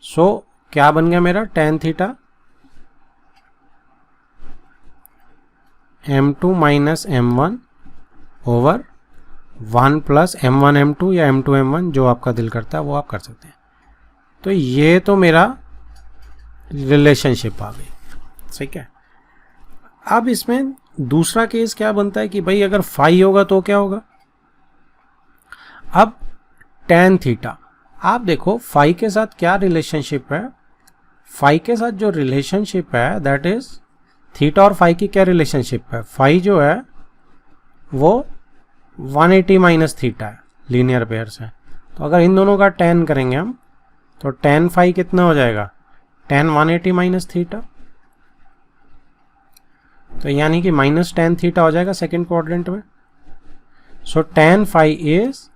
सो क्या बन गया मेरा tan theta m2 minus m1 over 1 plus m1 m2 या m2 m1, जो आपका दिल करता है वो आप कर सकते हैं। तो ये तो मेरा रिलेशनशिप आ गई, ठीक है। अब इसमें दूसरा केस क्या बनता है कि भाई अगर फाई होगा तो क्या होगा। अब tan थीटा, आप देखो फाई के साथ क्या रिलेशनशिप है, फाई के साथ जो रिलेशनशिप है दैट इज थीटा और फाई की क्या रिलेशनशिप है, फाई जो है वो 180 माइनस थीटा है, लीनियर पेयर से। तो अगर इन दोनों का tan करेंगे हम तो tan फाई कितना हो जाएगा, tan 180 माइनस थीटा। तो यानी कि माइनस tan थीटा हो जाएगा सेकेंड क्वाड्रेंट में। So tan phi is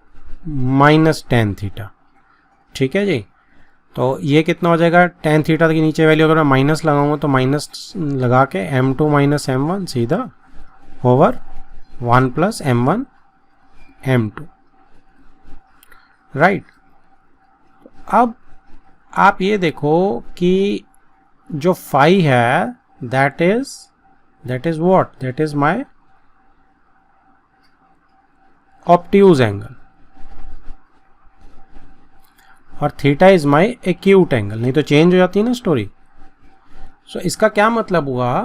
minus tan theta, ठीक है जी। तो ये कितना हो जाएगा, tan थीटा की नीचे वैल्यू अगर मैं माइनस लगाऊंगा तो माइनस लगा के m2 माइनस m1 सीधा over 1 plus m1 m2, right. अब आप ये देखो कि जो फाई है that is what, that is my obtuse angle और theta is my acute angle, नहीं तो चेंज हो जाती है ना स्टोरी। सो इसका क्या मतलब हुआ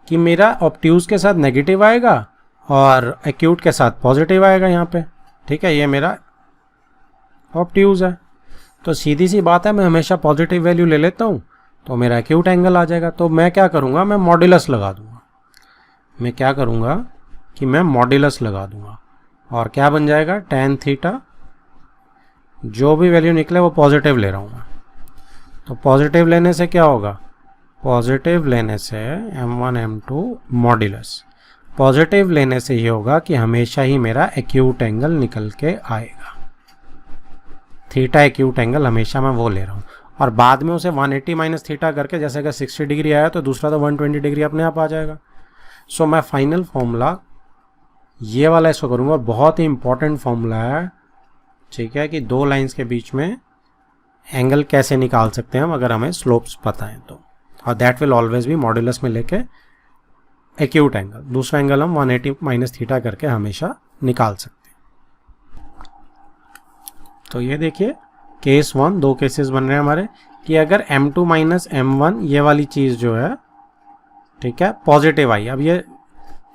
कि मेरा ऑब्ट्यूज के साथ नेगेटिव आएगा और एक्यूट के साथ पॉजिटिव आएगा यहाँ पे, ठीक है। ये मेरा ऑब्ट्यूज है, तो सीधी सी बात है मैं हमेशा पॉजिटिव वैल्यू ले लेता हूँ तो मेरा एक्यूट एंगल आ जाएगा। तो मैं क्या करूँगा, मैं मॉड्यूलस लगा दूंगा, मैं क्या करूँगा कि मैं मॉड्यूलस लगा दूंगा और क्या बन जाएगा tan थीटा, जो भी वैल्यू निकले वो पॉजिटिव ले रहा हूँ मैं। तो पॉजिटिव लेने से क्या होगा, पॉजिटिव लेने से m1 m2 मॉड्यूलस, पॉजिटिव लेने से ये होगा कि हमेशा ही मेरा एक्यूट एंगल निकल के आएगा, थीटा एक्यूट एंगल हमेशा मैं वो ले रहा हूँ। और बाद में उसे 180 माइनस थीटा करके, जैसे अगर 60 डिग्री आया तो दूसरा तो 120 डिग्री अपने आप आ जाएगा। सो मैं फाइनल फॉर्मूला ये वाला इसको करूँगा और बहुत ही इंपॉर्टेंट फॉर्मूला है, ठीक है, कि दो लाइंस के बीच में एंगल कैसे निकाल सकते हैं हम अगर हमें स्लोप्स पता है तो। और that will always be modulus में लेके एक्यूट एंगल, दूसरा एंगल हम 180 माइनस थीटा करके हमेशा निकाल सकते हैं। तो ये देखिए केस 1, दो केसेस बन रहे हैं हमारे कि अगर m2 माइनस m1 ये वाली चीज़ जो है, ठीक है, पॉजिटिव आई। अब ये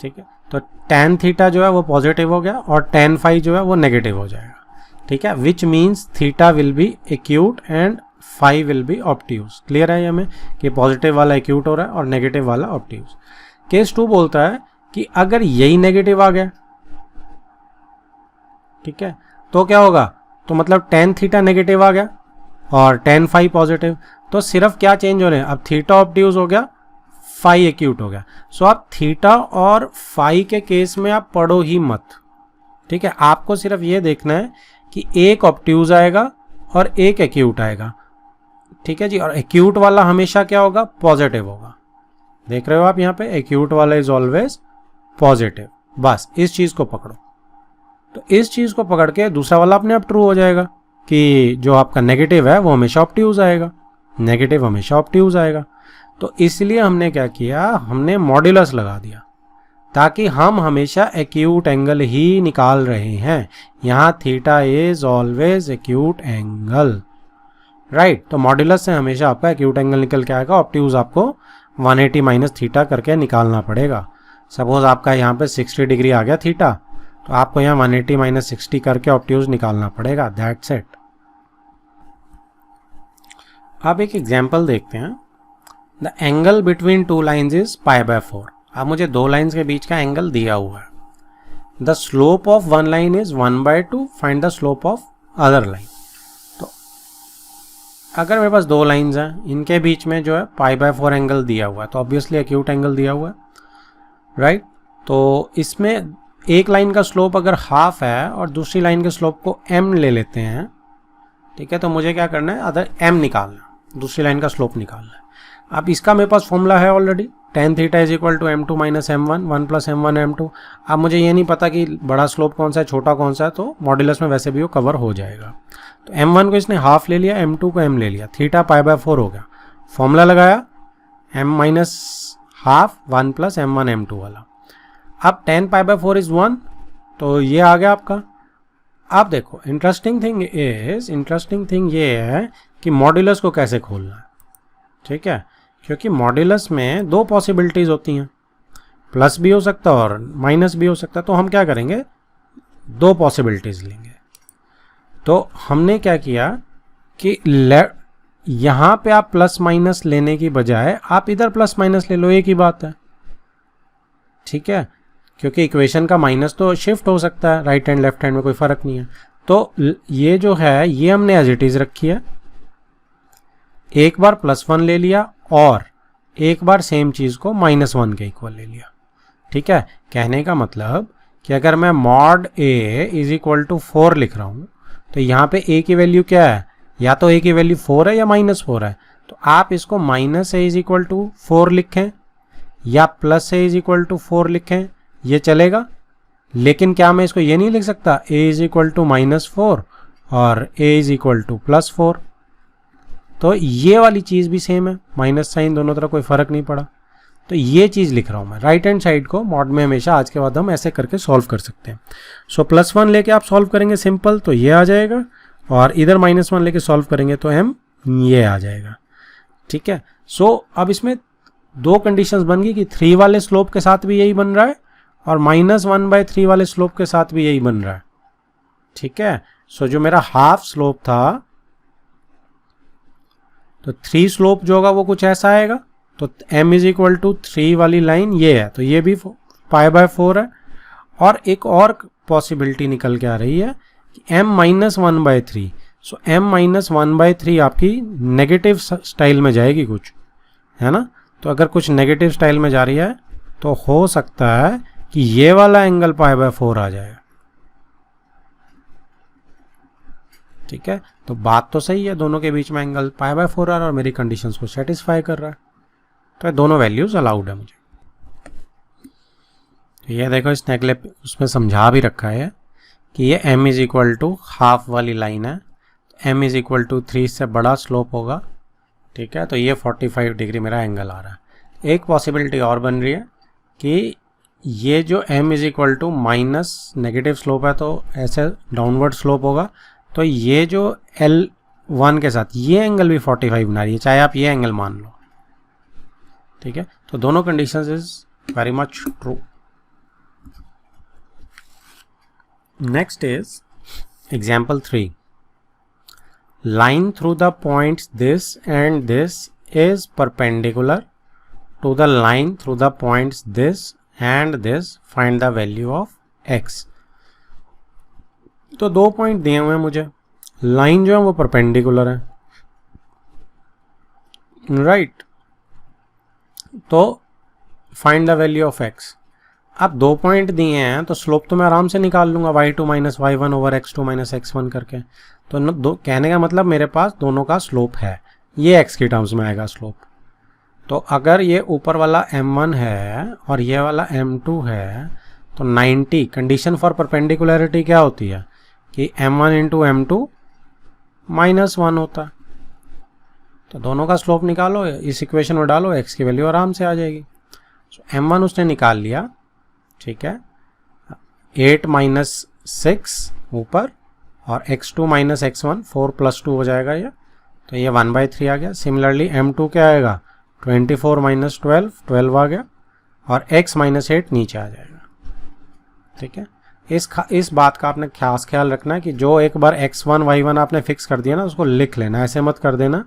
ठीक है, तो tan थीटा जो है वो पॉजिटिव हो गया और tan फाई जो है वो नेगेटिव हो जाएगा, ठीक है, which means theta will be acute and phi will be obtuse. Clear है ये हमें कि पॉजिटिव वाला एक्यूट हो रहा है और नेगेटिव वाला ऑब्ट्यूज। केस 2 बोलता है कि अगर यही नेगेटिव आ गया, ठीक है, तो क्या होगा, तो मतलब tan थीटा नेगेटिव आ गया और tan फाई पॉजिटिव, तो सिर्फ क्या चेंज हो रहे हैं, अब थीटा ऑब्ट्यूज हो गया, फाई एक्यूट हो गया। सो आप थीटा और फाई के केस में आप पढ़ो ही मत, ठीक है, आपको सिर्फ ये देखना है कि एक ऑब्ट्यूज आएगा और एक एक्यूट आएगा, ठीक है जी। और एक्यूट वाला हमेशा क्या होगा, पॉजिटिव होगा। देख रहे हो आप यहाँ पे, एक्यूट वाला इज ऑलवेज पॉजिटिव। बस इस चीज को पकड़ो, तो इस चीज को पकड़ के दूसरा वाला अपने आप ट्रू हो जाएगा कि जो आपका नेगेटिव है वो हमेशा ऑब्ट्यूज आएगा, नेगेटिव हमेशा ऑब्ट्यूज आएगा। तो इसलिए हमने क्या किया, हमने मॉड्यूलस लगा दिया ताकि हम हमेशा एक्यूट एंगल ही निकाल रहे हैं। यहाँ theta is always acute angle, right. तो मॉड्यूलस से हमेशा आपका एक्यूट एंगल निकल के आएगा, ऑब्ट्यूज आपको 180 माइनस थीटा करके निकालना पड़ेगा। सपोज आपका यहाँ पे 60 डिग्री आ गया थीटा, तो आपको यहाँ 180 माइनस 60 करके ऑब्ट्यूज निकालना पड़ेगा, दैट्स इट। अब एक एग्जाम्पल देखते हैं। The angle between two lines is π/4। अब मुझे दो लाइन्स के बीच का एंगल दिया हुआ है। The slope of one line is 1/2, find the slope of other line. तो अगर मेरे पास दो लाइन्स हैं, इनके बीच में जो है π/4 एंगल दिया हुआ है, तो ऑब्वियसली एक्यूट एंगल दिया हुआ है, राइट। तो इसमें एक लाइन का स्लोप अगर हाफ है और दूसरी लाइन के स्लोप को m ले लेते हैं, ठीक है, तो मुझे क्या करना है, अदर m निकालना, दूसरी लाइन का स्लोप निकालना है। अब इसका मेरे पास फॉर्मूला है already, tan theta is equal to m2 minus m1, 1 plus m1 m2। अब मुझे ये नहीं पता कि बड़ा स्लोप कौन सा है छोटा कौन सा है, तो मॉड्यूलस में वैसे भी वो कवर हो जाएगा। तो m1 को इसने हाफ ले लिया, m2 को m ले लिया, थीटा π/4 हो गया। फॉर्मूला लगाया m minus half 1 plus m1 m2 वाला। अब tan π/4 इज 1, तो ये आ गया आपका। अब देखो इंटरेस्टिंग थिंग ये है कि मॉड्यूलस को कैसे खोलना है, ठीक है, क्योंकि मॉड्यूलस में दो पॉसिबिलिटीज होती हैं, प्लस भी हो सकता है और माइनस भी हो सकता है। तो हम क्या करेंगे, दो पॉसिबिलिटीज लेंगे। तो हमने क्या किया कि यहाँ पे आप प्लस माइनस लेने की बजाय आप इधर प्लस माइनस ले लो, एक ही बात है, ठीक है, क्योंकि इक्वेशन का माइनस तो शिफ्ट हो सकता है, राइट हैंड लेफ्ट हैंड में कोई फर्क नहीं है। तो ये जो है ये हमने एज इट इज रखी है, एक बार +1 ले लिया और एक बार सेम चीज को -1 के इक्वल ले लिया, ठीक है। कहने का मतलब कि अगर मैं mod a is equal to 4 लिख रहा हूं, तो यहाँ पे a की वैल्यू क्या है, या तो a की वैल्यू 4 है या -4 है। तो आप इसको -a इज इक्वल टू 4 लिखें या +a इज इक्वल टू 4 लिखें, ये चलेगा। लेकिन क्या मैं इसको ये नहीं लिख सकता a इज इक्वल टू -4 और a इज इक्वल टू +4। तो ये वाली चीज़ भी सेम है, माइनस साइन दोनों तरफ कोई फ़र्क नहीं पड़ा। तो ये चीज़ लिख रहा हूँ मैं। राइट हैंड साइड को मॉड में हमेशा आज के बाद हम ऐसे करके सॉल्व कर सकते हैं। सो +1 लेके आप सॉल्व करेंगे सिंपल, तो ये आ जाएगा, और इधर -1 लेके सॉल्व करेंगे तो m ये आ जाएगा, ठीक है। सो अब इसमें दो कंडीशंस बन गई कि 3 वाले स्लोप के साथ भी यही बन रहा है और -1/3 वाले स्लोप के साथ भी यही बन रहा है, ठीक है। सो जो मेरा हाफ स्लोप था, तो 3 स्लोप जो होगा वो कुछ ऐसा आएगा। तो m इज इक्वल टू 3 वाली लाइन ये है, तो ये भी π/4 है। और एक और पॉसिबिलिटी निकल के आ रही है कि m -1/3। सो m -1/3 आपकी नेगेटिव स्टाइल में जाएगी कुछ, है ना। तो अगर कुछ नेगेटिव स्टाइल में जा रही है तो हो सकता है कि ये वाला एंगल π/4 आ जाएगा, ठीक है। तो बात तो सही है, दोनों के बीच में एंगल π/4 आ रहा है और मेरी कंडीशंस को सेटिस्फाई कर रहा है, तो ये दोनों वैल्यूज अलाउड है मुझे। तो ये देखो इसने अगले उसमें समझा भी रखा है कि ये m is equal to half वाली लाइन है, m इज इक्वल टू 3 से बड़ा स्लोप होगा, ठीक है। तो ये 45 डिग्री मेरा एंगल आ रहा है। एक पॉसिबिलिटी और बन रही है कि ये जो m is equal to minus negative slope है, तो ऐसे डाउनवर्ड स्लोप होगा, तो ये जो L1 के साथ ये एंगल भी 45 बना रही है, चाहे आप ये एंगल मान लो, ठीक है। तो दोनों conditions is very much true. Next is example 3। Line through the points this and this is perpendicular to the line through the points this and this, find the value of x। तो दो point दिए हुए हैं मुझे, line जो है वो perpendicular है, राइट। तो find the value of x। अब दो पॉइंट दिए हैं तो स्लोप तो मैं आराम से निकाल लूंगा, y2 minus y1 over x2 minus x1 करके। तो कहने का मतलब मेरे पास दोनों का स्लोप है, ये x की टर्म्स में आएगा स्लोप। तो अगर ये ऊपर वाला m1 है और ये वाला m2 है, तो 90 कंडीशन फॉर परपेंडिकुलरिटी क्या होती है कि m1 इंटू m2 -1 होता है। तो दोनों का स्लोप निकालो, इस इक्वेशन में डालो, x की वैल्यू आराम से आ जाएगी। सो m1 उसने निकाल लिया, ठीक है, 8 - 6 ऊपर और x2 - x1 4 + 2 हो जाएगा ये, तो ये 1/3 आ गया। सिमिलरली m2 क्या आएगा, 24 माइनस 12 आ गया, और x माइनस 8 नीचे आ जाएगा। ठीक है, इस बात का आपने खास ख्याल रखना है कि जो एक बार x1 y1 आपने फिक्स कर दिया ना, उसको लिख लेना। ऐसे मत कर देना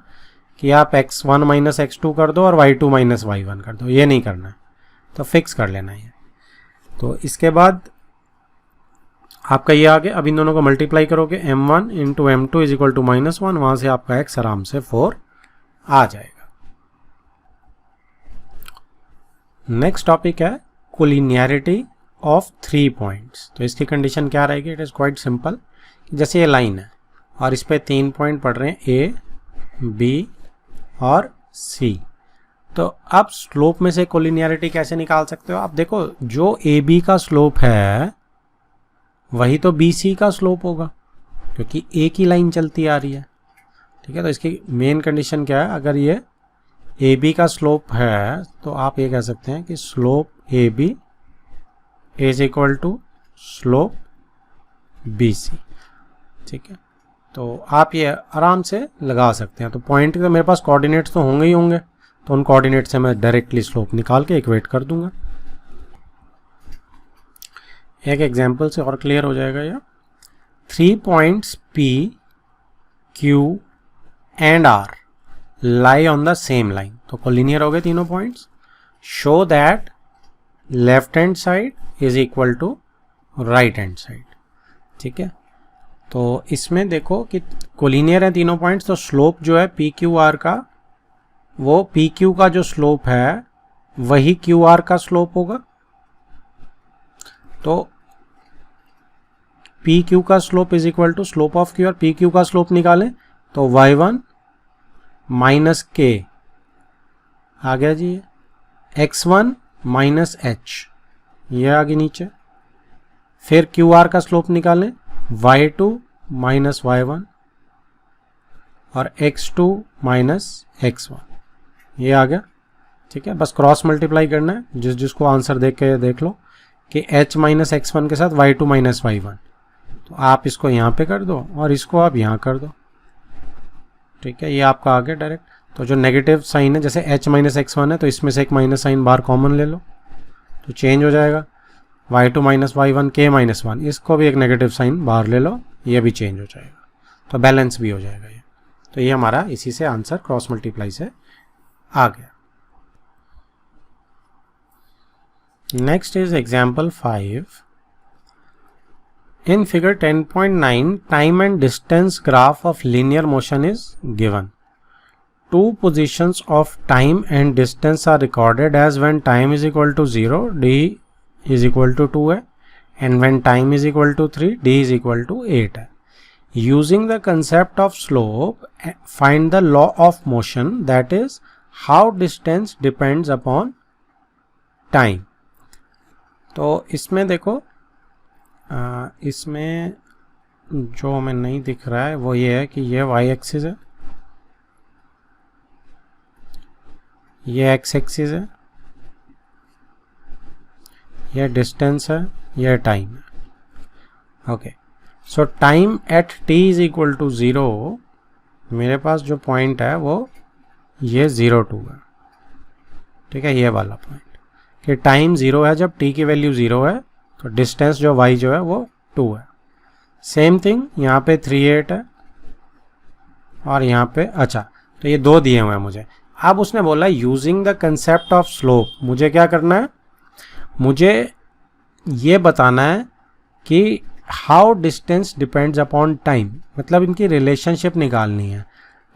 कि आप x1 माइनस x2 कर दो और y2 माइनस y1 कर दो, ये नहीं करना है, तो फिक्स कर लेना है। तो इसके बाद आपका ये आ गया। अब इन दोनों को मल्टीप्लाई करोगे, m1 into m2 is equal to -1, वहां से आपका x आराम से 4 आ जाएगा। नेक्स्ट टॉपिक है कोलिनियरिटी ऑफ 3 पॉइंट्स। तो इसकी कंडीशन क्या रहेगी, इट इज़ क्वाइट सिंपल। जैसे ये लाइन है और इस पे 3 पॉइंट पड़ रहे हैं, A, B और C। तो अब स्लोप में से कोलिनियरिटी कैसे निकाल सकते हो आप? देखो, जो AB का स्लोप है वही तो BC का स्लोप होगा, क्योंकि एक ही लाइन चलती आ रही है। ठीक है, तो इसकी मेन कंडीशन क्या है, अगर ये AB का स्लोप है तो आप ये कह सकते हैं कि slope AB is equal to slope BC। ठीक है, तो आप ये आराम से लगा सकते हैं। तो पॉइंट के मेरे पास कोऑर्डिनेट्स तो होंगे ही होंगे, तो उन कोऑर्डिनेट से मैं डायरेक्टली स्लोप निकाल के इक्वेट कर दूंगा। एक एग्जांपल से और क्लियर हो जाएगा ये। 3 पॉइंट्स P, Q and R lie on the same line. तो कोलिनियर हो गए तीनों पॉइंट्स। Show that left hand side is equal to right hand side. ठीक है, तो इसमें देखो कि कोलिनियर है तीनों पॉइंट्स, तो स्लोप जो है पी क्यू आर का, वो पी क्यू का जो स्लोप है वही क्यू आर का स्लोप होगा। तो पी क्यू का slope is equal to slope of Q R. P Q का स्लोप निकालें तो y1 माइनस के आ गया जी, x1 माइनस h, ये आगे नीचे। फिर क्यू आर का स्लोप निकालें, y2 माइनस y1 और x2 माइनस x1, ये आ गया। ठीक है, बस क्रॉस मल्टीप्लाई करना है। जिसको आंसर देख के देख लो कि h माइनस x1 के साथ y2 माइनस y1, तो आप इसको यहाँ पे कर दो और इसको आप यहाँ कर दो। ठीक है, ये आपका आ गया डायरेक्ट। तो जो नेगेटिव साइन है, जैसे h माइनस x1 है तो इसमें से एक माइनस साइन बाहर कॉमन ले लो तो चेंज हो जाएगा। y2 minus y1 k minus 1, इसको भी एक नेगेटिव साइन बाहर ले लो, ये भी चेंज हो जाएगा, तो बैलेंस भी हो जाएगा ये। तो ये हमारा इसी से आंसर क्रॉस मल्टीप्लाई से आ गया। Next is example 5। In figure 10.9, time and distance graph of linear motion is given. Two positions of time and distance are recorded as when time is equal to 0, d is equal to 2 है, and when time is equal to 3, d is equal to 8 है. Using the concept of slope, find the law of motion, that is how distance depends upon time. तो इसमें देखो, इसमें जो हमें नहीं दिख रहा है वो ये है कि ये y एक्सिस है, ये x एक्सिस है, ये डिस्टेंस है, ये टाइम है। Okay, so time at t is equal to 0, मेरे पास जो पॉइंट है वो ये 0,2 है। ठीक है, ये वाला पॉइंट कि टाइम 0 है, जब t की वैल्यू 0 है तो डिस्टेंस जो y जो है वो 2 है। सेम थिंग यहाँ पे 3,8 है और यहाँ पे, अच्छा तो ये 2 दिए हुए हैं मुझे। अब उसने बोला using the concept of slope, मुझे क्या करना है, मुझे ये बताना है कि how distance depends upon time, मतलब इनकी रिलेशनशिप निकालनी है।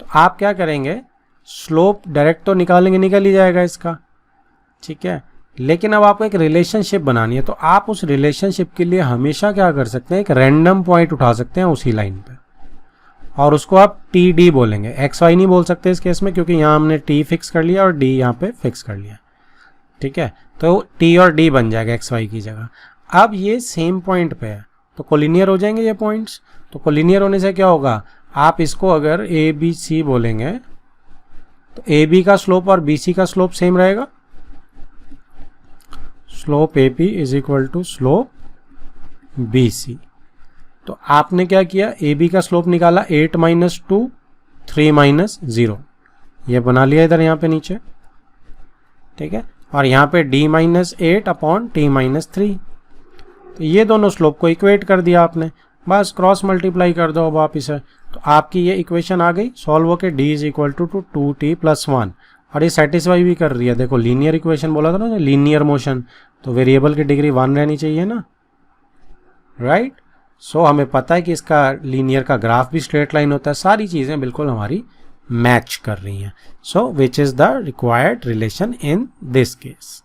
तो आप क्या करेंगे, स्लोप डायरेक्ट तो निकालेंगे, निकल ही जाएगा इसका। ठीक है, लेकिन अब आपको एक रिलेशनशिप बनानी है, तो आप उस रिलेशनशिप के लिए हमेशा क्या कर सकते हैं, एक रैंडम पॉइंट उठा सकते हैं उसी लाइन पे और उसको आप टी डी बोलेंगे। एक्स वाई नहीं बोल सकते इस केस में, क्योंकि यहाँ हमने टी फिक्स कर लिया और डी यहाँ पे फिक्स कर लिया। ठीक है, तो टी और डी बन जाएगा एक्स वाई की जगह। अब ये सेम पॉइंट पे है तो कोलिनियर हो जाएंगे ये पॉइंट्स। तो कोलिनियर होने से क्या होगा, आप इसको अगर ए बी सी बोलेंगे तो ए बी का स्लोप और बी सी का स्लोप सेम रहेगा। Slope A P is equal to slope B C. तो आपने क्या किया, ए बी का स्लोप निकाला 8 माइनस 2 3 माइनस 0, ये बना लिया इधर यहाँ पे नीचे, ठीक है। और यहाँ पे d minus 8 upon t minus 3, तो ये दोनों स्लोप को इक्वेट कर दिया आपने, बस क्रॉस मल्टीप्लाई कर दो अब आप इसे, तो आपकी ये इक्वेशन आ गई सॉल्व होके d is equal to 2t plus 1, और ये सेटिस्फाई भी कर रही है। देखो लीनियर इक्वेशन बोला था ना, लीनियर मोशन, तो वेरिएबल की डिग्री 1 रहनी चाहिए ना, राइट। सो हमें पता है कि इसका लीनियर का ग्राफ भी स्ट्रेट लाइन होता है, सारी चीज़ें बिल्कुल हमारी मैच कर रही हैं। So which is the required relation in this case.